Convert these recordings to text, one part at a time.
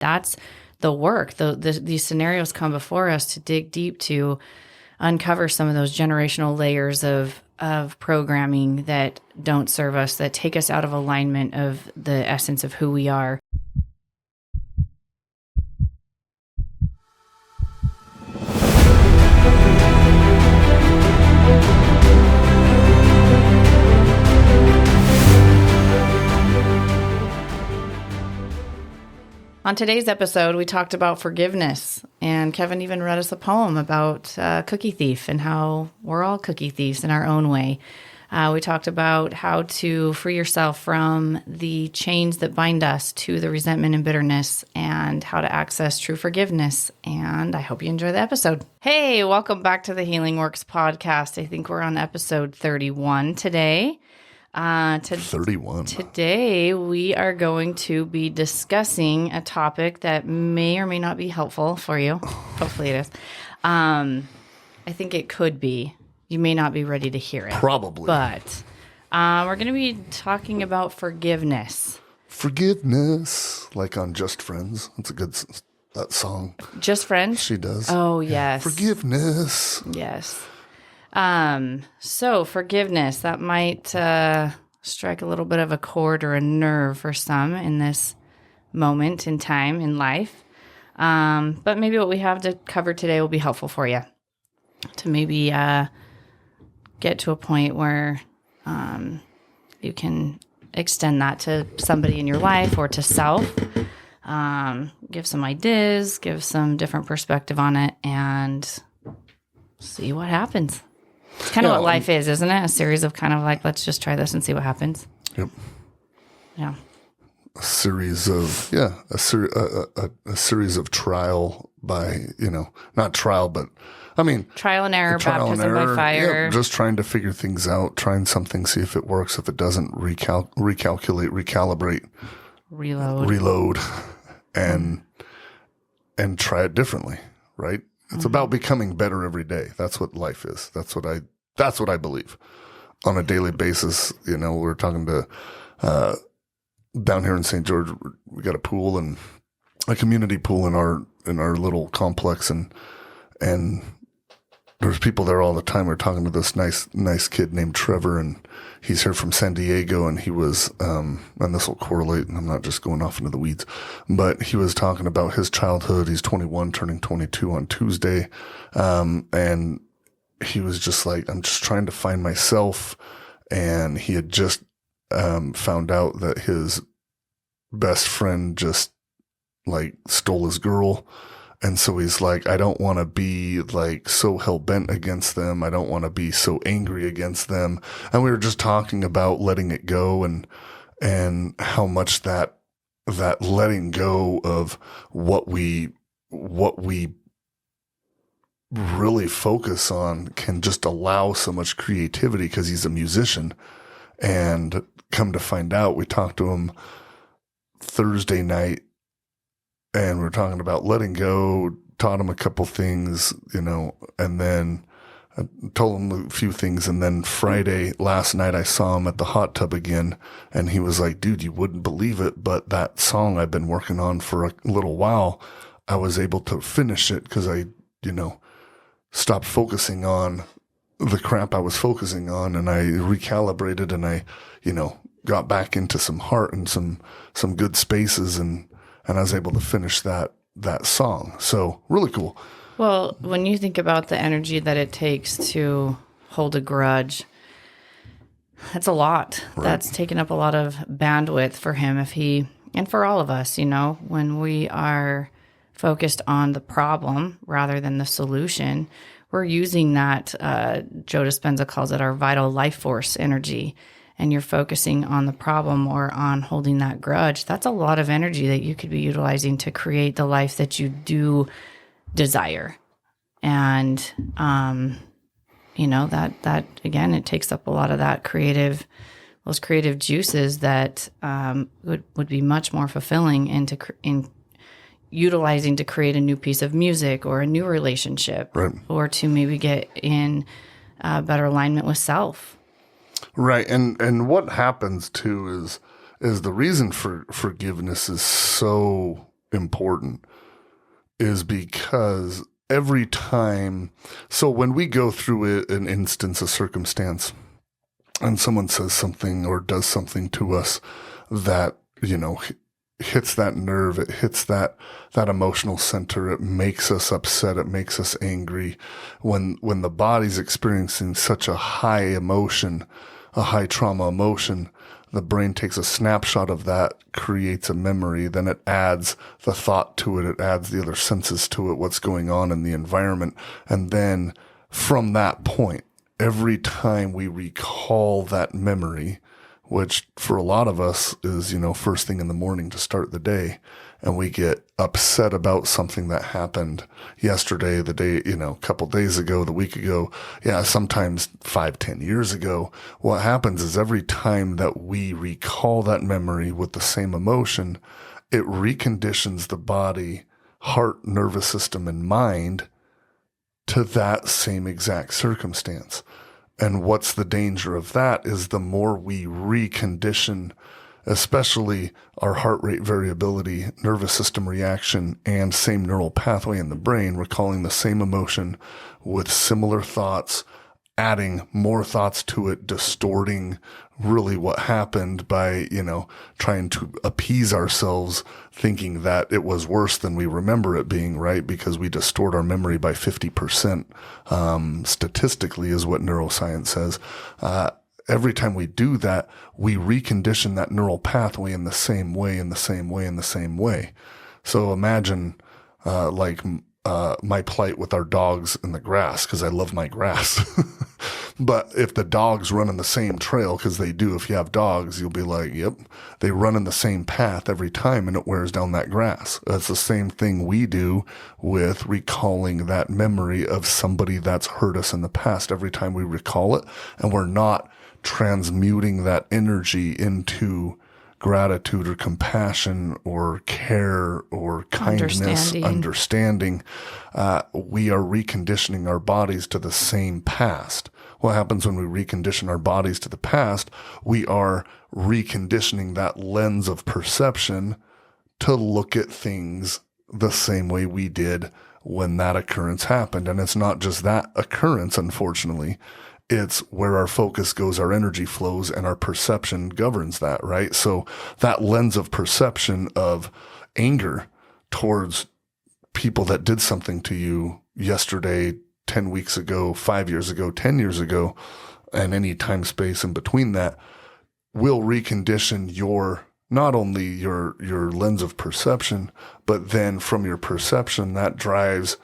That's the work. These scenarios come before us to dig deep, to uncover some of those generational layers of programming that don't serve us, that take us out of alignment of the essence of who we are. On today's episode, we talked about forgiveness, and Kevin even read us a poem about cookie thief and how we're all cookie thieves in our own way. We talked about how to free yourself from the chains that bind us to the resentment and bitterness, and how to access true forgiveness. And I hope you enjoy the episode. Hey, welcome back to the Healing Works podcast. I think we're on episode 31 today. 31. Today, we are going to be discussing a topic that may or may not be helpful for you. Hopefully it is. I think it could be. You may not be ready to hear it. Probably. But we're going to be talking about forgiveness. Forgiveness, like on Just Friends. That's a good that song. Just Friends? She does. Oh, yes. Forgiveness. Yes. So forgiveness, that might strike a little bit of a chord or a nerve for some in this moment in time in life. But maybe what we have to cover today will be helpful for you to maybe get to a point where you can extend that to somebody in your life or to self. Give some ideas, give some different perspective on it, and see what happens. It's kind of what life is, isn't it? A series of kind of like, let's just try this and see what happens. Yep. Yeah. A series of, a series of trial by, not trial, but I mean. Trial and error, baptism by fire. Yeah, just trying to figure things out, trying something, see if it works. If it doesn't, recalculate, recalibrate. Reload. And try it differently, right? It's about becoming better every day. That's what life is. That's what I believe on a daily basis. We're talking to, down here in St. George, we got a pool and a community pool in our little complex. And there's people there all the time. We're talking to this nice kid named Trevor, and he's here from San Diego, and he was, and this will correlate, and I'm not just going off into the weeds, but he was talking about his childhood. He's 21, turning 22 on Tuesday. And he was just like, I'm just trying to find myself. And he had just, found out that his best friend just like stole his girl. And so he's like, I don't want to be like so hell-bent against them. I don't want to be so angry against them. And we were just talking about letting it go and how much that letting go of what we really focus on can just allow so much creativity, because he's a musician. And come to find out, we talked to him Thursday night, and we were talking about letting go, taught him a couple things, and then I told him a few things. And then Friday, last night, I saw him at the hot tub again, and he was like, dude, you wouldn't believe it, but that song I've been working on for a little while, I was able to finish it because I, stopped focusing on the crap I was focusing on, and I recalibrated, and I, got back into some heart and some good spaces, and I was able to finish that song. So really cool. Well, when you think about the energy that it takes to hold a grudge, that's a lot. Right. That's taken up a lot of bandwidth for him and for all of us, when we are focused on the problem rather than the solution, we're using that, Joe Dispenza calls it our vital life force energy, and you're focusing on the problem or on holding that grudge. That's a lot of energy that you could be utilizing to create the life that you do desire. And, that again, it takes up a lot of that those creative juices that would be much more fulfilling in utilizing to create a new piece of music or a new relationship, right, or to maybe get in better alignment with self. Right. And what happens too is the reason for forgiveness is so important is because every time, so when we go through an instance, a circumstance, and someone says something or does something to us that, hits that nerve, it hits that emotional center, it makes us upset, it makes us angry. When the body's experiencing such a high emotion, a high trauma emotion, the brain takes a snapshot of that, creates a memory, then it adds the thought to it, it adds the other senses to it, what's going on in the environment. And then from that point, every time we recall that memory, which for a lot of us is, first thing in the morning to start the day, and we get upset about something that happened yesterday, the day, a couple days ago, the week ago, sometimes 5-10 years ago. What happens is every time that we recall that memory with the same emotion, it reconditions the body, heart, nervous system, and mind to that same exact circumstance. And what's the danger of that is the more we recondition, especially our heart rate variability, nervous system reaction, and same neural pathway in the brain, recalling the same emotion with similar thoughts, adding more thoughts to it, distorting really what happened by, trying to appease ourselves, thinking that it was worse than we remember it being, right? Because we distort our memory by 50%, statistically is what neuroscience says. Every time we do that, we recondition that neural pathway in the same way. So imagine, my plight with our dogs in the grass, because I love my grass. But if the dogs run in the same trail, because they do, if you have dogs, you'll be like, yep, they run in the same path every time and it wears down that grass. That's the same thing we do with recalling that memory of somebody that's hurt us in the past. Every time we recall it, and we're not transmuting that energy into gratitude or compassion or care or kindness, understanding, we are reconditioning our bodies to the same past. What happens when we recondition our bodies to the past? We are reconditioning that lens of perception to look at things the same way we did when that occurrence happened. And it's not just that occurrence, unfortunately. It's where our focus goes, our energy flows, and our perception governs that, right? So that lens of perception of anger towards people that did something to you yesterday, 10 weeks ago, 5 years ago, 10 years ago, and any time space in between that will recondition not only your lens of perception, but then from your perception, that drives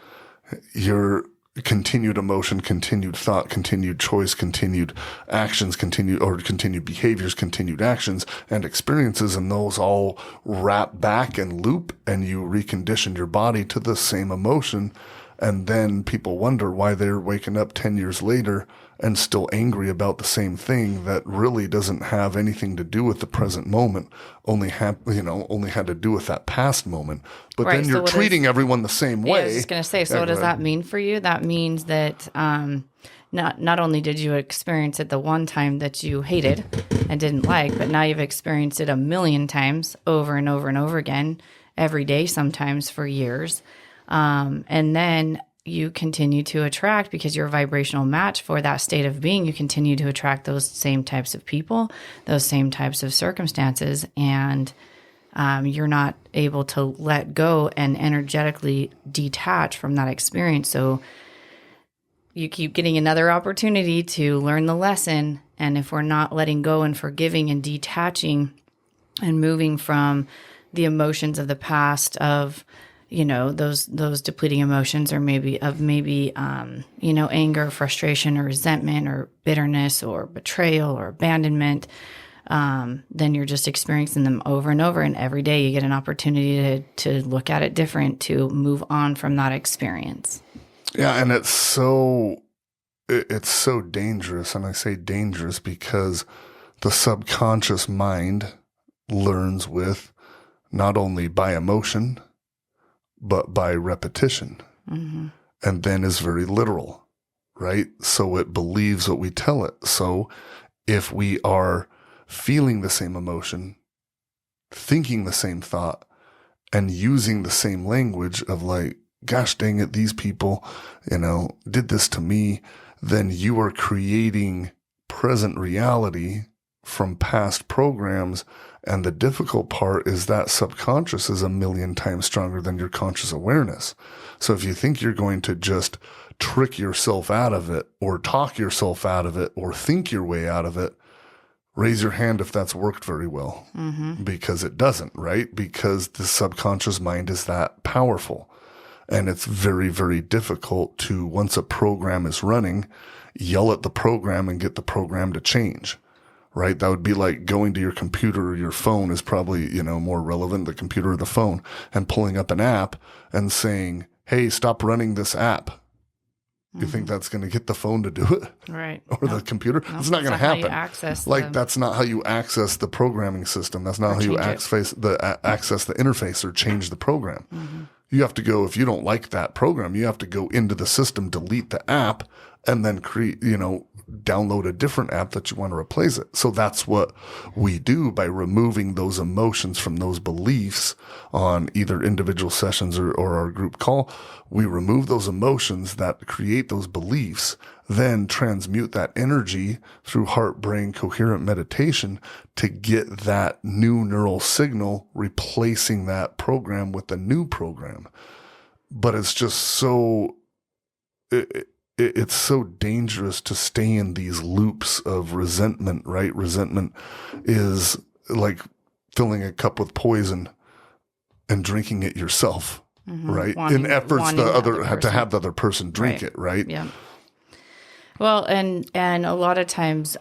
your continued emotion, continued thought, continued choice, continued actions, continued behaviors, continued actions and experiences. And those all wrap back and loop, and you recondition your body to the same emotion. And then people wonder why they're waking up 10 years later and still angry about the same thing that really doesn't have anything to do with the present moment, only had to do with that past moment. But right, then you're treating everyone the same way. I was just going to say, so what does that mean for you? That means that not only did you experience it the one time that you hated and didn't like, but now you've experienced it a million times over and over and over again, every day, sometimes for years. And then you continue to attract, because you're a vibrational match for that state of being, you continue to attract those same types of people, those same types of circumstances, and you're not able to let go and energetically detach from that experience. So you keep getting another opportunity to learn the lesson, and if we're not letting go and forgiving and detaching and moving from the emotions of the past of those depleting emotions, or maybe anger, frustration, or resentment, or bitterness, or betrayal, or abandonment, then you're just experiencing them over and over. And every day you get an opportunity to look at it different, to move on from that experience. Yeah. And it's so dangerous. And I say dangerous because the subconscious mind learns with not only by emotion, but by repetition, and then is very literal, right? So it believes what we tell it. So if we are feeling the same emotion, thinking the same thought, and using the same language of like, gosh dang it, these people, did this to me, then you are creating present reality from past programs. And the difficult part is that subconscious is 1,000,000 times stronger than your conscious awareness. So if you think you're going to just trick yourself out of it or talk yourself out of it or think your way out of it, raise your hand if that's worked very well, because it doesn't, right? Because the subconscious mind is that powerful. And it's very, very difficult to, once a program is running, yell at the program and get the program to change, right? That would be like going to your computer or your phone is probably, more relevant, the computer or the phone, and pulling up an app and saying, hey, stop running this app. You think that's going to get the phone to do it? Right. Or the computer? It's not going to happen. That's not how you access the programming system. That's not how you access the interface or change the program. You have to go, if you don't like that program, you have to go into the system, delete the app, and then create, download a different app that you want to replace it. So that's what we do by removing those emotions from those beliefs on either individual sessions or our group call. We remove those emotions that create those beliefs, then transmute that energy through heart, brain, coherent meditation to get that new neural signal, replacing that program with a new program. But it's just so, it's so dangerous to stay in these loops of resentment, right? Resentment is like filling a cup with poison and drinking it yourself, right? In efforts to have the other person drink it, right? Yeah. Well, and a lot of times,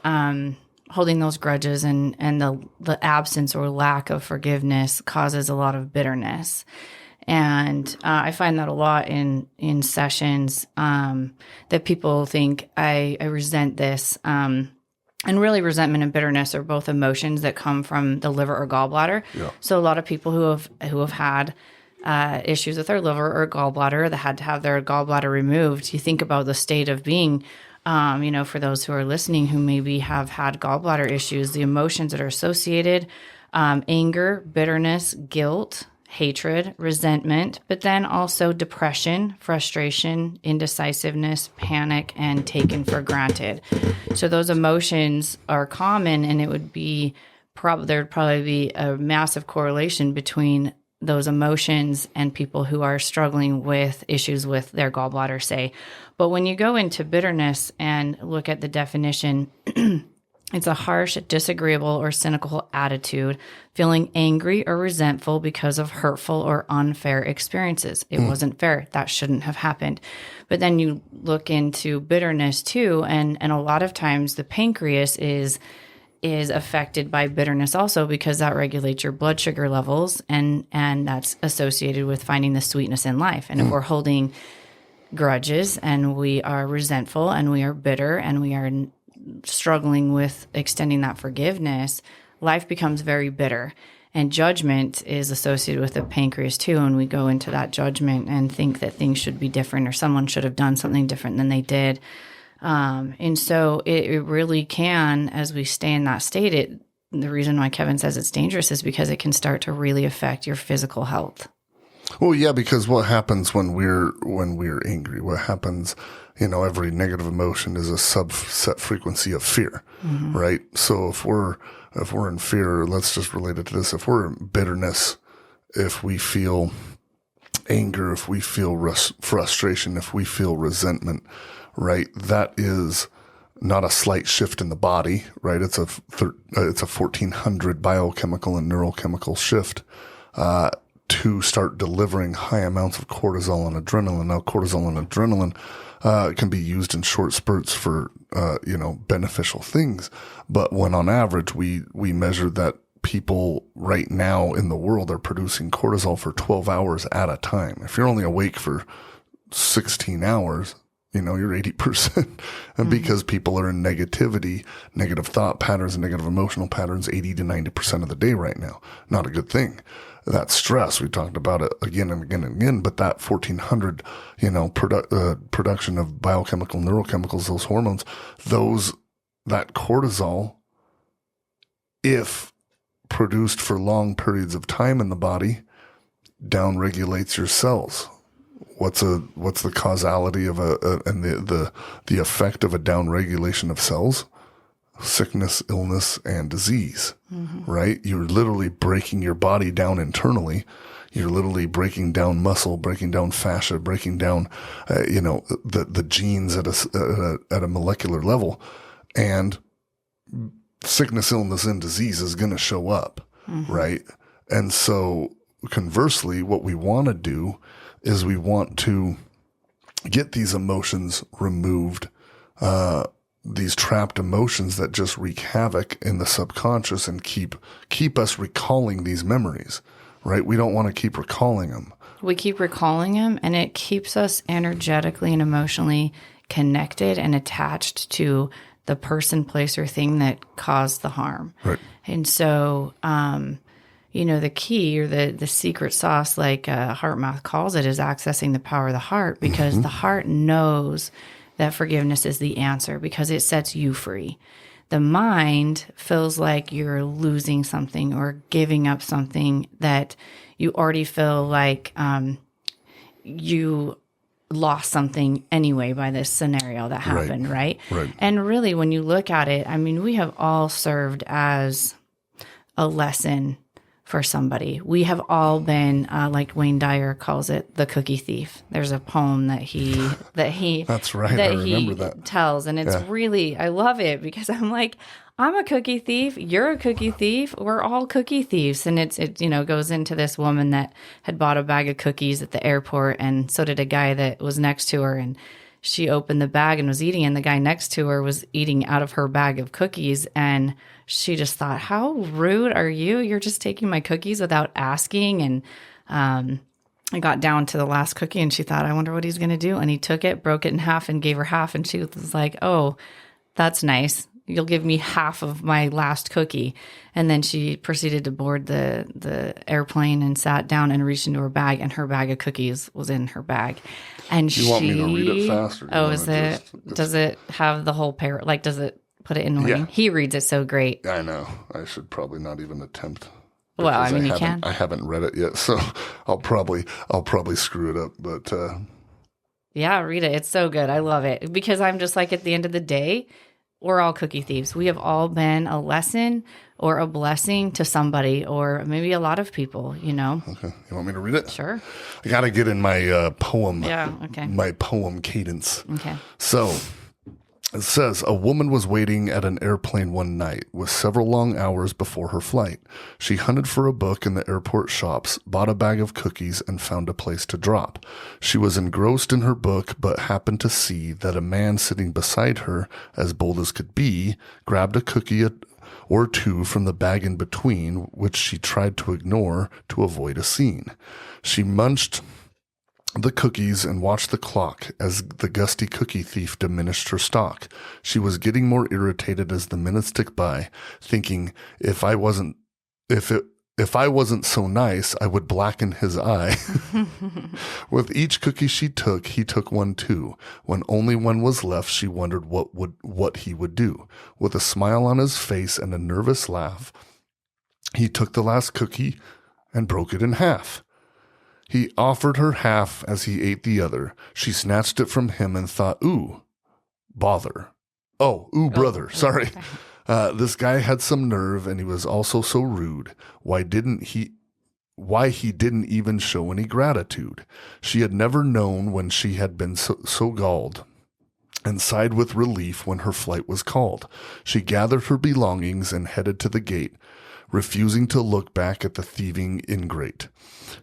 holding those grudges and the absence or lack of forgiveness causes a lot of bitterness. And I find that a lot in sessions, that people think I resent this. And really resentment and bitterness are both emotions that come from the liver or gallbladder. Yeah. So a lot of people who have had issues with their liver or gallbladder that had to have their gallbladder removed, you think about the state of being, for those who are listening who maybe have had gallbladder issues, the emotions that are associated, anger, bitterness, guilt, hatred, resentment, but then also depression, frustration, indecisiveness, panic, and taken for granted. So those emotions are common, and it would be there'd probably be a massive correlation between those emotions and people who are struggling with issues with their gallbladder, say. But when you go into bitterness and look at the definition, it's a harsh, disagreeable, or cynical attitude, feeling angry or resentful because of hurtful or unfair experiences. It wasn't fair. That shouldn't have happened. But then you look into bitterness too, and a lot of times the pancreas is affected by bitterness also, because that regulates your blood sugar levels, and that's associated with finding the sweetness in life. And if we're holding grudges and we are resentful and we are bitter and we are struggling with extending that forgiveness, life becomes very bitter. And judgment is associated with the pancreas too. And we go into that judgment and think that things should be different or someone should have done something different than they did. And so it really can, as we stay in that state, the reason why Kevin says it's dangerous is because it can start to really affect your physical health. Well, yeah, because what happens when we're angry? What happens, every negative emotion is a subset frequency of fear, right? So if we're in fear, let's just relate it to this. If we're in bitterness, if we feel anger, if we feel frustration, if we feel resentment, right? That is not a slight shift in the body, right? It's a 1400 biochemical and neurochemical shift, to start delivering high amounts of cortisol and adrenaline. Now, cortisol and adrenaline can be used in short spurts for, beneficial things. But when on average, we measure that people right now in the world are producing cortisol for 12 hours at a time. If you're only awake for 16 hours, you're 80%. And because people are in negativity, negative thought patterns and negative emotional patterns 80 to 90% of the day right now. Not a good thing. That stress, we talked about it again and again and again, but that 1400, production of biochemical, neurochemicals, those hormones, that cortisol, if produced for long periods of time in the body, downregulates your cells. What's the causality of and the effect of a downregulation of cells? Sickness, illness, and disease, right? You're literally breaking your body down internally. You're literally breaking down muscle, breaking down fascia, breaking down, the genes at a molecular level, and sickness, illness, and disease is going to show up, right? And so conversely, what we want to do is we want to get these emotions removed, these trapped emotions that just wreak havoc in the subconscious and keep us recalling these memories, right? We don't want to keep recalling them. We keep recalling them, and it keeps us energetically and emotionally connected and attached to the person, place, or thing that caused the harm. Right. And so, the key or the secret sauce, like HeartMath calls it, is accessing the power of the heart, because the heart knows that forgiveness is the answer because it sets you free. The mind feels like you're losing something or giving up something that you already feel like you lost something anyway by this scenario that happened, right? Right. And really, when you look at it, I mean, we have all served as a lesson for somebody. We have all been, like Wayne Dyer calls it, the cookie thief. There's a poem that he That's right. that I remember he that. tells, and it's really, I love it because I'm like, I'm a cookie thief. You're a cookie thief. We're all cookie thieves. And it goes into this woman that had bought a bag of cookies at the airport, and so did a guy that was next to her, and she opened the bag and was eating, and the guy next to her was eating out of her bag of cookies. And she just thought, how rude are you? You're just taking my cookies without asking. And I got down to the last cookie, and she thought, I wonder what he's going to do. And he took it, broke it in half, and gave her half. And she was like, oh, that's nice. You'll give me half of my last cookie. And then she proceeded to board the airplane and sat down and reached into her bag, and her bag of cookies was in her bag. And You want me to read it faster? Oh, is it? Does it have the whole like, does it put it in writing? Yeah. He reads it so great. I know. I should probably not even attempt. Well, I mean, you can. I haven't read it yet, so I'll probably screw it up. But yeah, read it. It's so good. I love it because I'm just like, at the end of the day, we're all cookie thieves. We have all been a lesson or a blessing to somebody, or maybe a lot of people, Okay. You want me to read it? Sure. I got to get in my poem. Yeah, okay. My poem cadence. Okay. So it says, a woman was waiting at an airplane one night with several long hours before her flight. She hunted for a book in the airport shops, bought a bag of cookies, and found a place to drop. She was engrossed in her book, but happened to see that a man sitting beside her, as bold as could be, grabbed a cookie or two from the bag in between, which she tried to ignore to avoid a scene. She munched the cookies and watched the clock as the gusty cookie thief diminished her stock. She was getting more irritated as the minutes ticked by, thinking, if I wasn't so nice, I would blacken his eye. With each cookie she took, he took one too. When only one was left, she wondered what he would do. With a smile on his face and a nervous laugh, he took the last cookie and broke it in half. He offered her half as he ate the other. She snatched it from him and thought, ooh, bother. Oh, ooh, brother, sorry. This guy had some nerve, and he was also so rude. Why he didn't even show any gratitude. She had never known when she had been so galled, and sighed with relief when her flight was called. She gathered her belongings and headed to the gate, refusing to look back at the thieving ingrate.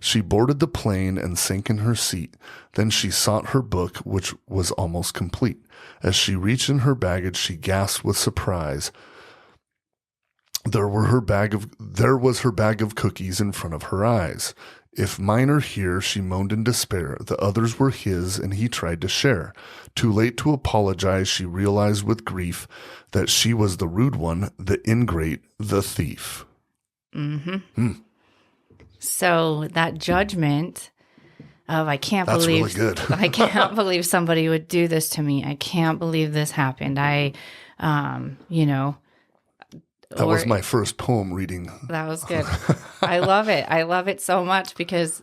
She boarded the plane and sank in her seat. Then she sought her book, which was almost complete. As she reached in her baggage, she gasped with surprise. There was her bag of cookies in front of her eyes. If mine are here, she moaned in despair. The others were his, and he tried to share. Too late to apologize, she realized with grief that she was the rude one, the ingrate, the thief. So that judgment of, I can't That's believe really good. I can't believe somebody would do this to me. I can't believe this happened. That was my first poem reading. That was good. I love it. I love it so much because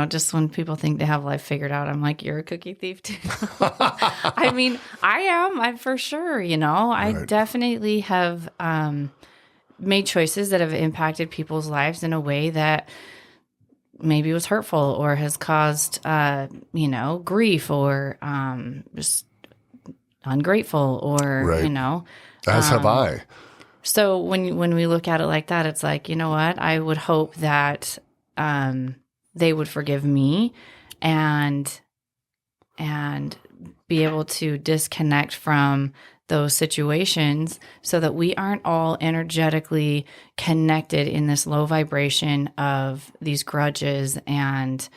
Just when people think they have life figured out, I'm like, you're a cookie thief too. I mean, I am. I'm for sure. I Right. definitely have made choices that have impacted people's lives in a way that maybe was hurtful or has caused, grief or just ungrateful or, Right. As have I. So when we look at it like that, it's like, you know what? I would hope that they would forgive me and be able to disconnect from those situations so that we aren't all energetically connected in this low vibration of these grudges and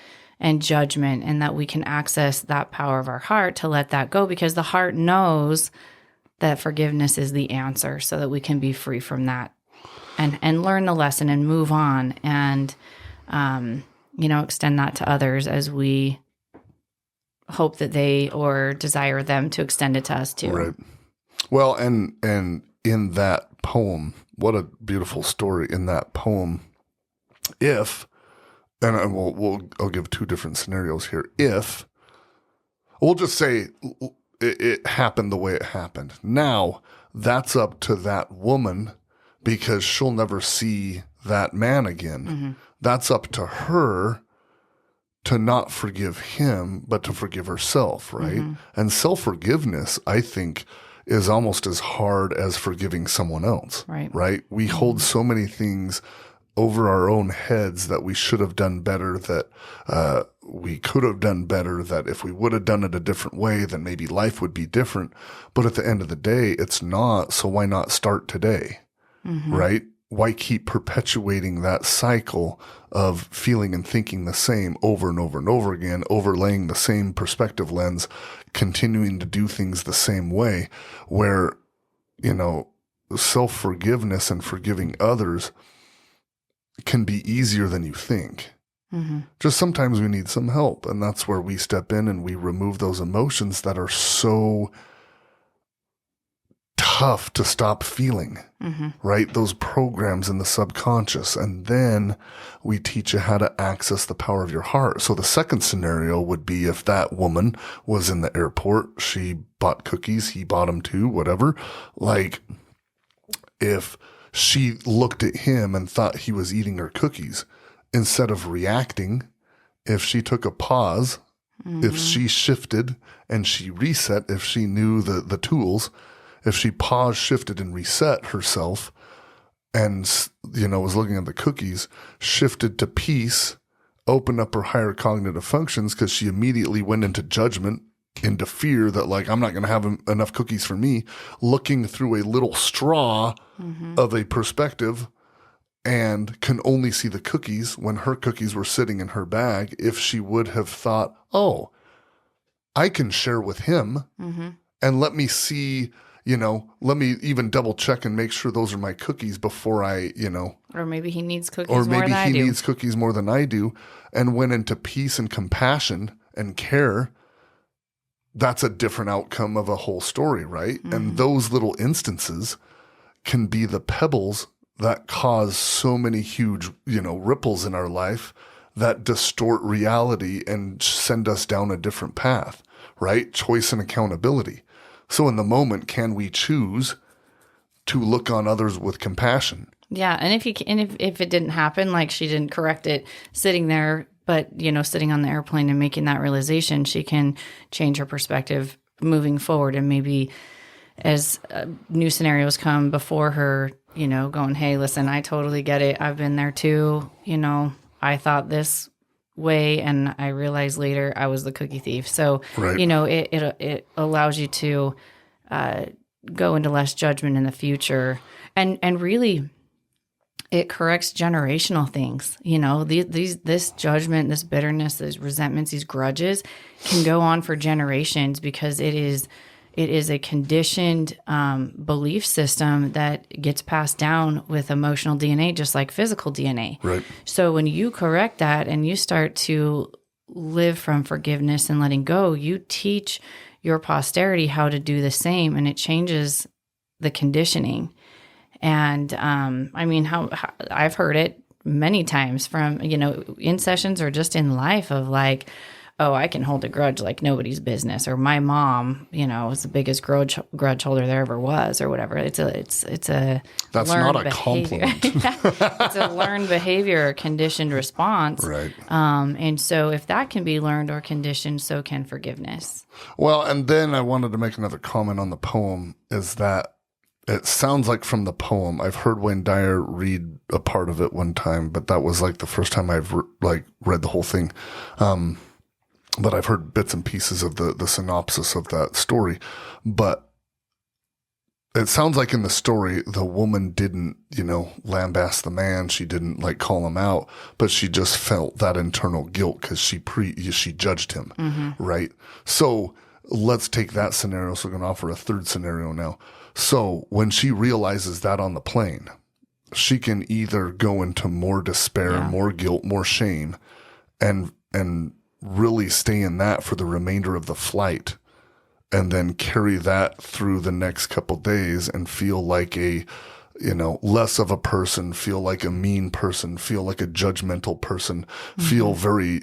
judgment, and that we can access that power of our heart to let that go, because the heart knows that forgiveness is the answer, so that we can be free from that and learn the lesson and move on and extend that to others as we hope that they or desire them to extend it to us too. Right. Well, and in that poem, what a beautiful story in that poem. I'll give two different scenarios here. If we'll just say it happened the way it happened. Now that's up to that woman, because she'll never see that man again. Mm-hmm. That's up to her to not forgive him, but to forgive herself, right? Mm-hmm. And self-forgiveness, I think, is almost as hard as forgiving someone else, right? We hold so many things over our own heads that we should have done better, that we could have done better, that if we would have done it a different way, then maybe life would be different. But at the end of the day, it's not. So why not start today, right? Why keep perpetuating that cycle of feeling and thinking the same over and over and over again, overlaying the same perspective lens, continuing to do things the same way, where, self-forgiveness and forgiving others can be easier than you think. Mm-hmm. Just sometimes we need some help. And that's where we step in and we remove those emotions that are so tough to stop feeling, right? Those programs in the subconscious. And then we teach you how to access the power of your heart. So the second scenario would be if that woman was in the airport, she bought cookies, he bought them too, whatever. Like if she looked at him and thought he was eating her cookies, instead of reacting, if she took a pause, if she shifted and she reset, if she knew the tools, if she paused, shifted, and reset herself and, was looking at the cookies, shifted to peace, opened up her higher cognitive functions, because she immediately went into judgment, into fear that, like, I'm not going to have enough cookies for me, looking through a little straw of a perspective, and can only see the cookies when her cookies were sitting in her bag. If she would have thought, oh, I can share with him and let me see, let me even double check and make sure those are my cookies before I, Or maybe he needs cookies more than I do. Or maybe he needs cookies more than I do, and went into peace and compassion and care. That's a different outcome of a whole story, right? And those little instances can be the pebbles that cause so many huge, ripples in our life that distort reality and send us down a different path, right? Choice and accountability. So in the moment, can we choose to look on others with compassion? Yeah. And if it didn't happen, like she didn't correct it sitting there, but, sitting on the airplane and making that realization, she can change her perspective moving forward. And maybe as new scenarios come before her, going, hey, listen, I totally get it. I've been there too. I thought this way and I realized later I was the cookie thief. So, it allows you to go into less judgment in the future. And really, it corrects generational things. This judgment, this bitterness, these resentments, these grudges can go on for generations, because it is a conditioned belief system that gets passed down with emotional DNA, just like physical DNA. Right. So when you correct that and you start to live from forgiveness and letting go, you teach your posterity how to do the same, and it changes the conditioning. And how I've heard it many times from, in sessions or just in life of like, oh, I can hold a grudge like nobody's business, or my mom, was the biggest grudge holder there ever was, or whatever. It's a that's learned not a behavior. compliment. It's a learned behavior, or conditioned response. Right. And so if that can be learned or conditioned, so can forgiveness. Well, and then I wanted to make another comment on the poem is that it sounds like from the poem, I've heard Wayne Dyer read a part of it one time, but that was like the first time I've read the whole thing. But I've heard bits and pieces of the synopsis of that story. But it sounds like in the story, the woman didn't, lambaste the man. She didn't call him out, but she just felt that internal guilt because she judged him. Mm-hmm. Right. So let's take that scenario. So we're going to offer a third scenario now. So when she realizes that on the plane, she can either go into more despair, more guilt, more shame, and really stay in that for the remainder of the flight, and then carry that through the next couple days and feel like a, less of a person, feel like a mean person, feel like a judgmental person, feel very,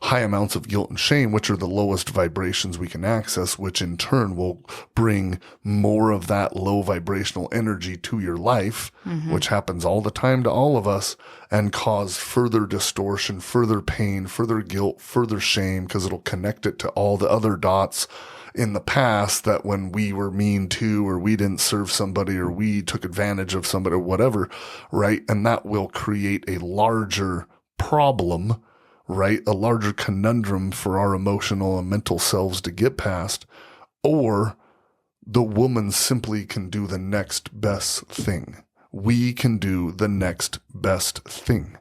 high amounts of guilt and shame, which are the lowest vibrations we can access, which in turn will bring more of that low vibrational energy to your life, which happens all the time to all of us, and cause further distortion, further pain, further guilt, further shame, because it'll connect it to all the other dots in the past that when we were mean to, or we didn't serve somebody, or we took advantage of somebody, or whatever, right? And that will create a larger problem, right? A larger conundrum for our emotional and mental selves to get past. Or the woman simply can do the next best thing. We can do the next best thing.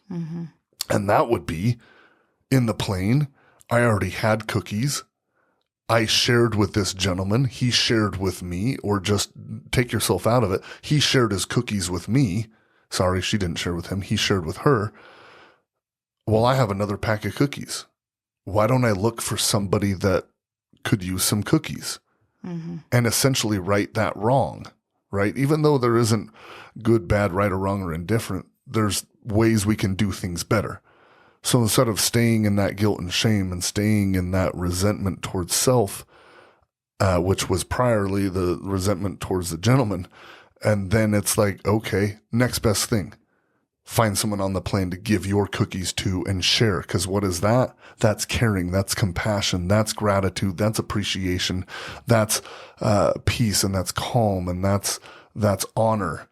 Mm-hmm. And that would be, in the plane, I already had cookies. I shared with this gentleman. He shared with me, or just take yourself out of it. He shared his cookies with me. Sorry, she didn't share with him. He shared with her. Well, I have another pack of cookies. Why don't I look for somebody that could use some cookies? Mm-hmm. And essentially right that wrong, right? Even though there isn't good, bad, right or wrong or indifferent, there's ways we can do things better. So instead of staying in that guilt and shame and staying in that resentment towards self, which was priorly the resentment towards the gentleman, and then it's like, okay, next best thing. Find someone on the plane to give your cookies to and share. Because what is that? That's caring. That's compassion. That's gratitude. That's appreciation. That's peace, and that's calm, and that's honor.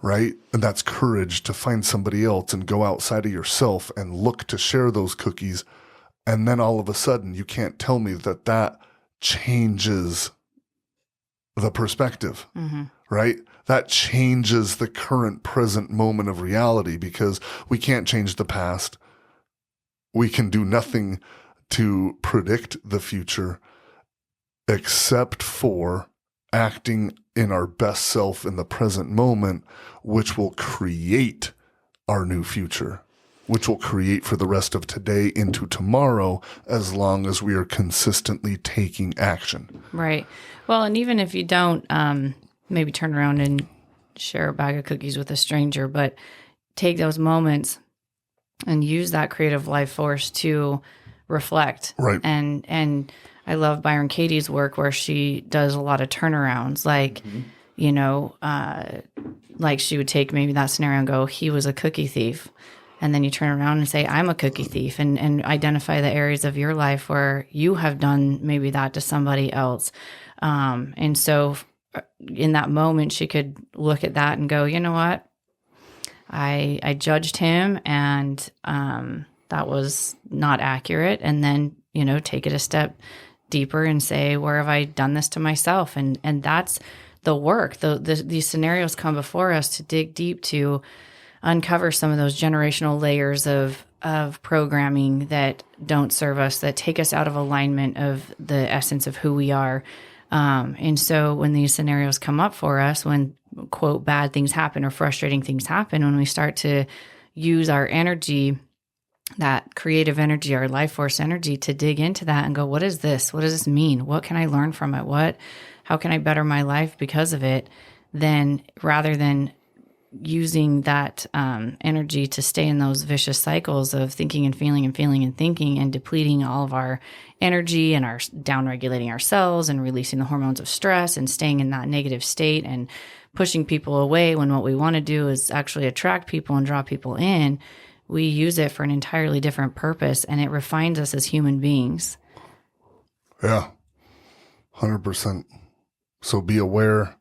Right? And that's courage to find somebody else and go outside of yourself and look to share those cookies. And then all of a sudden, you can't tell me that changes the perspective, right? That changes the current present moment of reality, because we can't change the past. We can do nothing to predict the future except for acting in our best self in the present moment, which will create our new future, which will create for the rest of today into tomorrow, as long as we are consistently taking action. Right. Well, and even if you don't maybe turn around and share a bag of cookies with a stranger, but take those moments and use that creative life force to reflect. Right. And I love Byron Katie's work, where she does a lot of turnarounds, like, like she would take maybe that scenario and go, he was a cookie thief. And then you turn around and say, I'm a cookie thief, and identify the areas of your life where you have done maybe that to somebody else. And so in that moment, she could look at that and go, you know what? I judged him, and that was not accurate. And then, take it a step deeper and say, where have I done this to myself? And that's the work. These scenarios come before us to dig deep, to uncover some of those generational layers of programming that don't serve us, that take us out of alignment of the essence of who we are. And so when these scenarios come up for us, when, quote, bad things happen or frustrating things happen, when we start to use our energy, that creative energy, our life force energy, to dig into that and go, what is this? What does this mean? What can I learn from it? How can I better my life because of it? Then rather than using that energy to stay in those vicious cycles of thinking and feeling and feeling and thinking and depleting all of our energy and our down-regulating our cells and releasing the hormones of stress and staying in that negative state and pushing people away when what we want to do is actually attract people and draw people in. We use it for an entirely different purpose, and it refines us as human beings. Yeah, 100%. So be aware,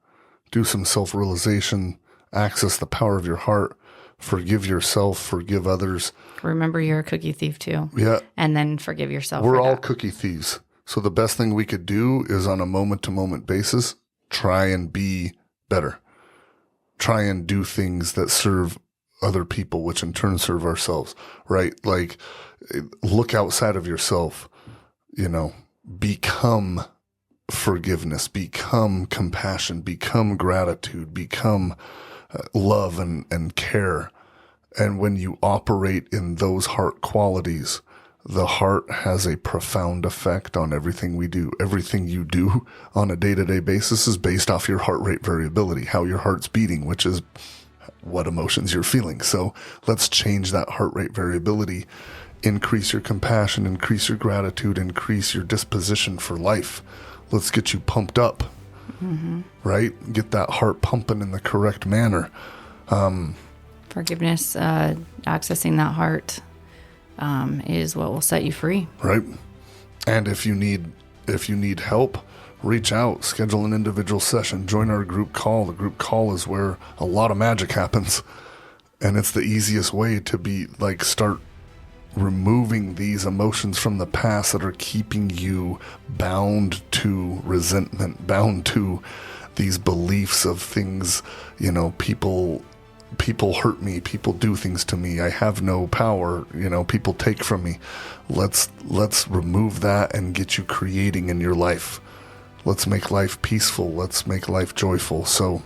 do some self-realization, access the power of your heart, forgive yourself, forgive others. Remember you're a cookie thief too. Yeah. And then forgive yourself. We're for all that. cookie thieves. So the best thing we could do is on a moment-to-moment basis, try and be better. Try and do things that serve other people, which in turn serve ourselves, right? Like, look outside of yourself, become forgiveness, become compassion, become gratitude, become love and care. And when you operate in those heart qualities, the heart has a profound effect on everything we do. Everything you do on a day-to-day basis is based off your heart rate variability, how your heart's beating, which is what emotions you're feeling. So let's change that heart rate variability, increase your compassion, increase your gratitude, increase your disposition for life. Let's get you pumped up, right? Get that heart pumping in the correct manner. Forgiveness, accessing that heart is what will set you free. Right. And if you need help, reach out, schedule an individual session, join our group call. The group call is where a lot of magic happens. And it's the easiest way to start removing these emotions from the past that are keeping you bound to resentment, bound to these beliefs of things, people hurt me, people do things to me, I have no power, people take from me. Let's remove that and get you creating in your life. Let's make life peaceful. Let's make life joyful. So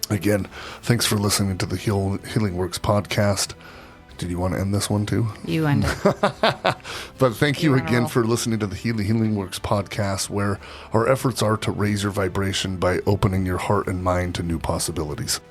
again, thanks for listening to the Healing Works podcast. Did you want to end this one too? You end it. But thank you again for listening to the Healing Works podcast, where our efforts are to raise your vibration by opening your heart and mind to new possibilities.